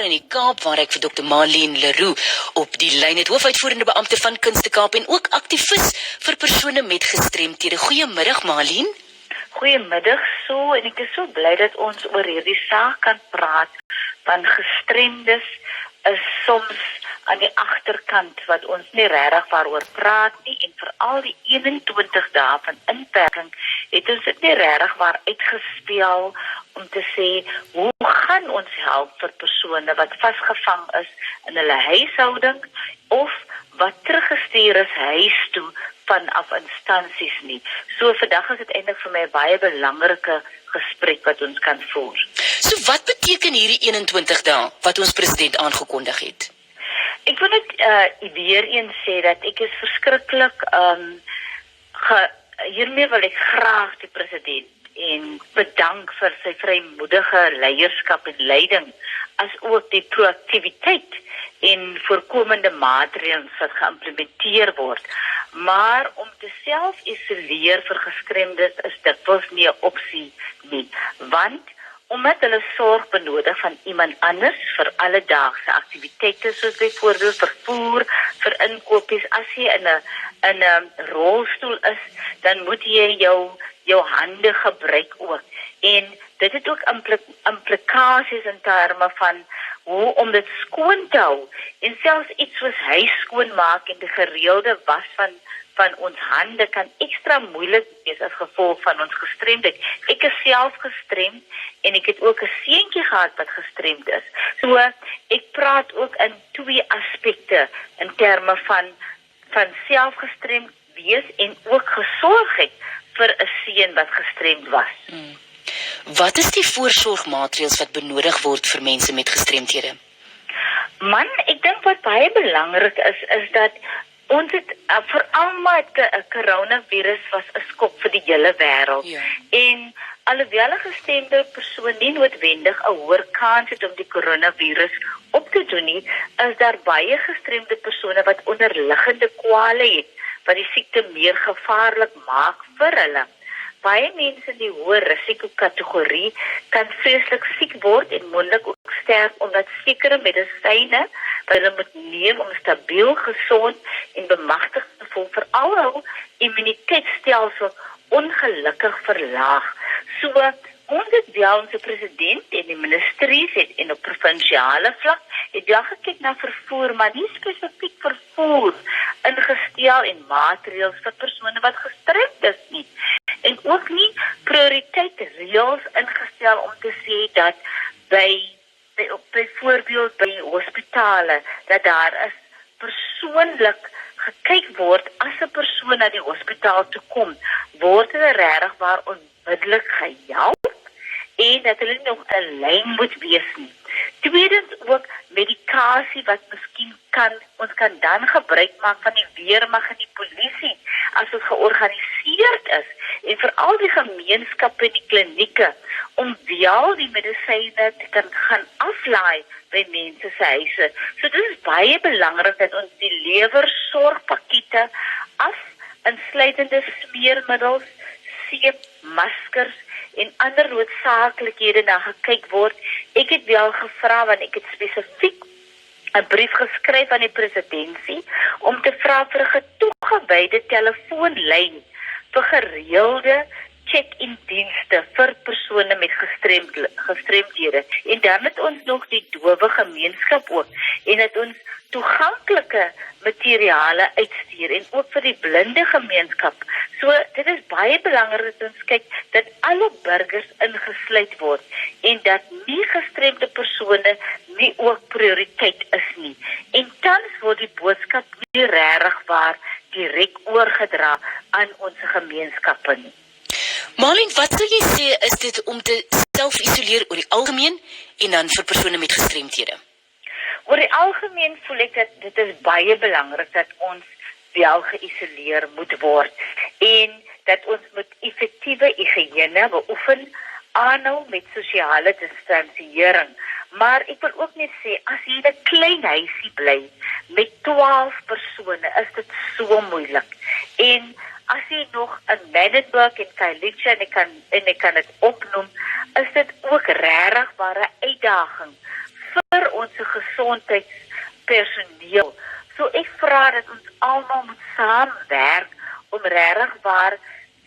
in die Kaap, waar ek vir Dr. Marlene Leroux op die lyn het, hoofuitvoerende beampte van Kunste Kaap en ook aktivis vir persone met gestremthede. Goeiemiddag Marlene. Goeiemiddag en ek is so bly dat ons oor hierdie saak kan praat, want gestremdes is soms aan die agterkant wat ons nie regtig waaroor praat nie, en veral die 21 dae van inperking het ons dit nie regtig waar uitgespeel om te sê, hoe gaan ons help vir persone wat vasgevang is in hulle huishouding of wat teruggestuur is huis toe vanaf instansies nie. So vandag is dit eintlik vir my 'n baie belangrike gesprek wat ons kan voer. So wat beteken hierdie 21 dae wat ons president aangekondig het? Ek wil net weer eens sê dat ek is verskriklik hiermee wil ek graag die president en bedank vir sy vrymoedige leierskap en leiding, as ook die proaktiwiteit en voorkomende maatreëls wat geïmplementeer word. Maar om te self-isoleer vir gestremdes is dikwels nie 'n opsie nie, want omdat hulle sorg benodig van iemand anders vir alledaagse aktiwiteite soos byvoorbeeld vervoer, vir inkopies, as jy in 'n rolstoel is, dan moet jy jou hande gebruik ook. En dit het ook implikasies in terme van hoe om dit skoon te hou, en selfs iets soos huis skoonmaak en die gereelde was van ons hande kan ekstra moeilik wees as gevolg van ons gestremdheid. Ek is self gestremd en ek het ook 'n seentjie gehad wat gestremd is. So ek praat ook in twee aspekte in terme van selfgestremd wees en ook gesorgheid vir 'n seun wat gestremd was. Wat is die voorsorgmaatreëls wat benodig word vir mense met gestremthede? Man, ek dink wat baie belangrik is dat ons het veral met die coronavirus was 'n skok vir die hele wêreld. Ja. En alhoewel 'n gestremde persoon nie noodwendig 'n hoër kans het om die coronavirus op te doen nie, is daar baie gestremde persone wat onderliggende kwale het wat die siekte meer gevaarlik maak vir hulle. Baie mense in die hoë risikokategorie kan vreeslik siek word en moontlik ook sterf omdat sekere medisyne wat hulle moet neem om stabiel, gesond en bemagtigd te voel, veral hul immuniteitstelsel ongelukkig verlaag. So, ons het wel ons president en die ministeries en op provinsiale vlak het wel gekyk na vervoer, maar nie spesifiek vervoer ingestel en maatreëls vir persone wat gestremd is nie. En ook nie prioriteitsreëls ingestel om te sê dat byvoorbeeld by hospitale, dat daar is persoonlik gekyk word as 'n persoon na die hospitaal toe kom, word hulle regtig waar onmiddellik gehelp en dat hulle nie nog 'n lyn moet wees nie. Tweedens ook medikasie wat miskien ons kan dan gebruik maak van die weermag en die polisie as dit georganiseerd is, en veral die gemeenskappe en die klinieke om wel die medisyne te kan gaan aflaai by mense se huise. So dit is baie belangrik dat ons die lewersorgpakkette insluitende smeermiddels, seep, maskers en ander noodsaaklikhede na gekyk word. Ek het wel gevra, want ek het spesifiek 'n brief geskryf aan die presidentsie om te vra vir 'n toegewyde telefoonlyn vir gereelde check-in dienste vir persone met gestremdhede. En dan het ons nog die dowe gemeenskap ook, en het ons toeganklike materiale uitstuur en ook vir die blinde gemeenskap. So dit is baie belangrik dat ons kyk dat alle burgers ingesluit word en dat nie gestremde persone nie ook prioriteit is nie. En tans word die boodskap nie regtig waar direk oorgedra aan ons gemeenskappe nie. Marlene, wat sou jy sê is dit om te self-isoleer oor die algemeen en dan vir persone met gestremthede? Oor die algemeen voel ek dat dit is baie belangrik dat ons wel geïsoleer moet word en dat ons moet effektiewe higiëne beoefen, aanhou met sosiale distansiering. Maar ek wil ook net sê, as jy in 'n klein huisie bly met 12 persone, is dit so moeilik. En as jy nog in Manenberg en Khayelitsha en ek kan dit opnoem, is dit ook regtig 'n uitdaging vir ons ons gesondheidspersoneel. So ek vra dat ons almal moet saamwerk om regtig waar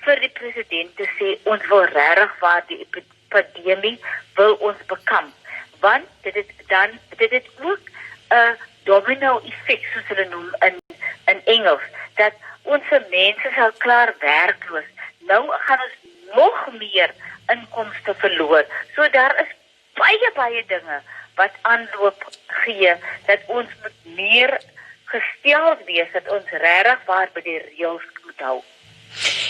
vir die president te sê ons wil regtig waar die epidemie wil ons bekamp. Want dit het ook 'n domino effek soos hulle noem in Engels, dat ons mense sal klaar werkloos. Nou gaan ons nog meer inkomste verloor. So daar is baie dinge wat aanloop gee dat ons moet meer gestel wees, dat ons regtig waar by die reëls moet hou.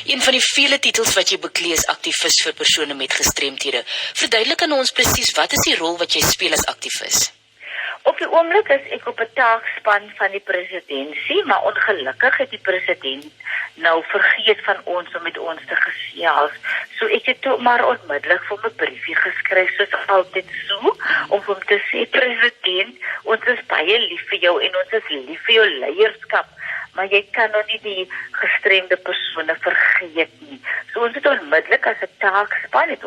Een van die vele titels wat jy beklee is aktivis vir persone met gestremthede. Verduidelik aan ons presies, wat is die rol wat jy speel as aktivis? Op die oomblik is ek op 'n taakspan van die presidentskap, maar ongelukkig het die president nou vergeet van ons om met ons te gesels. So ek het toe maar onmiddellik vir 'n briefie geskryf, soos altyd so, om hom te sê, president, ons is baie lief vir jou en ons is lief vir jou leierskap, maar jy kan nou nie die gestremde persone vergeet nie. So ons het onmiddellik as 'n taakspan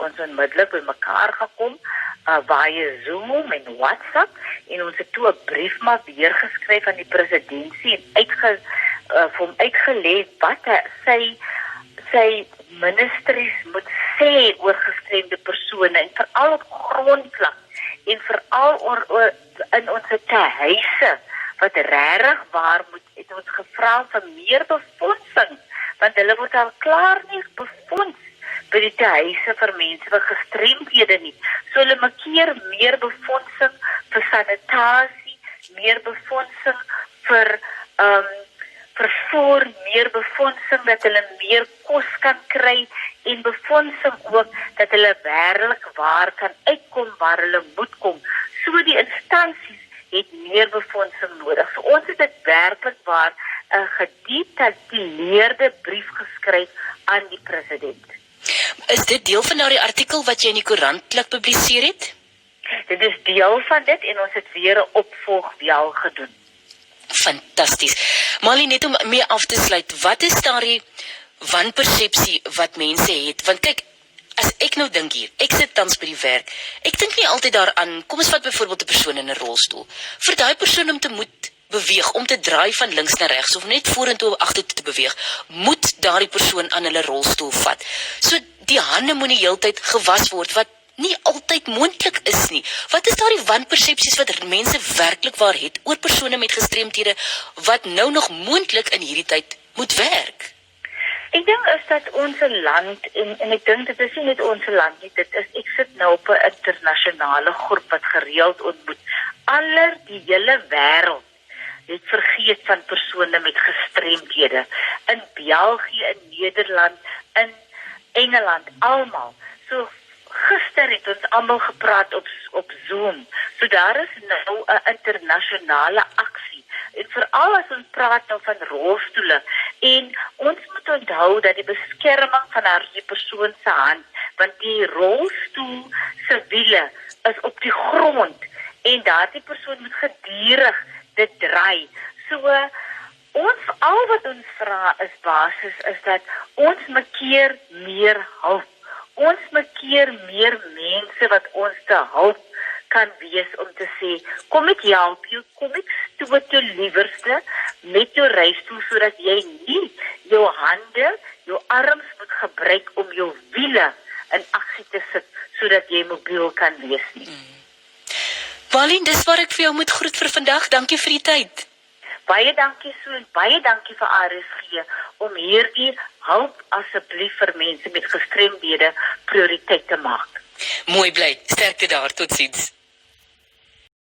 by mekaar gekom, via Zoom en WhatsApp, en ons het toe 'n brief maar weer geskryf aan die presidentskap en vir hom uitgelê wat sy ministries moet sê oor gestremde persone, en veral op grondvlak en veral in ons huise wat regtig waar het ons gevra vir meer befondsing, want hulle word al klaar nie befonds by die huise vir mense met gestremdhede nie. So hulle maak meer befondsing vir sanitasie, meer befondsing vir vervoer, meer befondsing dat hulle meer kos kan kry, en befondsing ook dat hulle werklik waar kan uitkom waar hulle moet kom. So die instansies het meer befondsing nodig. So ons het dit werklik waar 'n gedetailleerde brief geskryf aan die president. Is dit deel van daardie artikel wat jy in die koerant laat publiseer het? Dit is deel van dit en ons het weer 'n opvolg wel gedoen. Fantasties. Malien, net om mee af te sluit, wat is daardie wanpersepsie wat mense het? Want kyk, as ek nou dink hier, ek sit tans by die werk, ek dink nie altyd daaraan, kom ons vat byvoorbeeld 'n persoon in 'n rolstoel. Vir daai persoon om te moet beweeg, om te draai van links na regs, of net vorentoe of agtertoe te beweeg, moet daardie persoon aan hulle rolstoel vat. So die hande moet die heeltyd gewas word, wat nie altyd moontlik is nie. Wat is daardie wanpersepsies wat mense werklik waar het oor persone met gestremthede, wat nou nog moontlik in hierdie tyd moet werk? Ek dink is dat ons land, en ek dink dit is nie net ons land nie, ek sit nou op 'n internasionale groep wat gereeld ontmoet. Die hele wêreld het vergeet van persone met gestremdhede. In België, in Nederland, in Engeland, almal. So gister het ons almal gepraat op Zoom. So daar is nou 'n internasionale aksie. En veral as ons praat nou van rolstoele, en ons moet onthou dat die beskerming van die persoon se hand, want die rolstoel se wiele is op die grond, en daardie persoon moet gedurig dit draai. So al wat ons vra is basis is dat ons maak meer hulp. Ons maak meer mense wat ons te hulp kan wees om te sê, kom ek help jou, kom ek stoot jou liewerste met jou reistoel, sodat jy nie jou hande, jou arms moet gebruik om jou wiele in aksie te sit, sodat jy mobiel kan wees nie. Malien, dis waar ek vir jou moet groet vir vandag. Dankie vir die tyd. Baie dankie en baie dankie vir RSG om hierdie hulp asseblief vir mense met gestremdhede prioriteit te maak. Mooi bly. Sterkte daar. Totsiens.